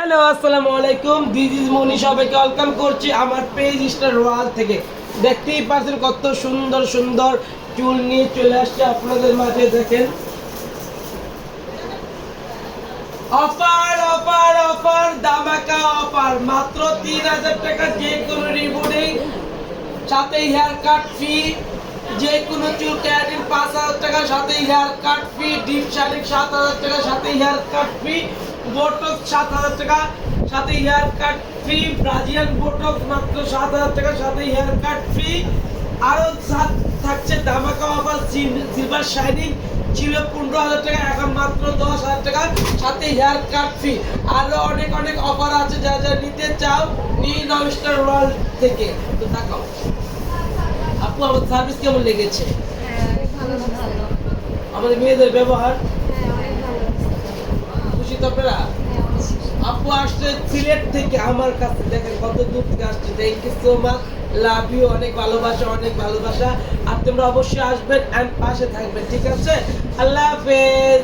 Hello, আসসালামু আলাইকুম। This is মনি। সবাইকে ওয়েলকাম করছি আমার পেজ স্টার ওয়াল থেকে। দেখতেই পাচ্ছেন কত সুন্দর সুন্দর চুল নিয়ে চলে আসছে আপনাদের মাঝে। দেখেন, অফার অফার অফার, দামাকা অফার। মাত্র 3000 টাকা যে কোনো রিবুডিং, সাথে হেয়ার কাট ফি। যে কোনো চুল ক্যারাটিন 5000 টাকা, সাথে হেয়ার কাট ফি। ডিপ শাইনিং 7000 টাকা, সাথে হেয়ার কাট ফি। বোটক্স 7000 টাকা, সাথে হেয়ার কাট ফি। ব্রাজিলিয়ান বোটক্স মাত্র 7000 টাকা, সাথে হেয়ার কাট ফি। আরো থাকছে ধামাকা অফার। সিলভার শাইনিং ছিল 15000 টাকা, এখন মাত্র 10000 টাকা, সাথে হেয়ার কাট ফি। আরো অনেক অনেক অফার আছে, যা যা নিতে চাও নিয়ে নাও স্টার ওয়ার্ল্ড থেকে। তো তাকাও আপু, আমাদের সার্ভিস কেমন লেগেছে? আমাদের মেয়েদের ব্যবহার খুশি তো আপনারা? আপু আসছে সিলেট থেকে আমার কাছে, দেখেন কত দূর থেকে আসছে। Thank you so much, love you. অনেক ভালোবাসা, অনেক ভালোবাসা। আর তোমরা অবশ্যই আসবেন এন্ড পাশে থাকবেন, ঠিক আছে? আল্লাহ হাফেজ।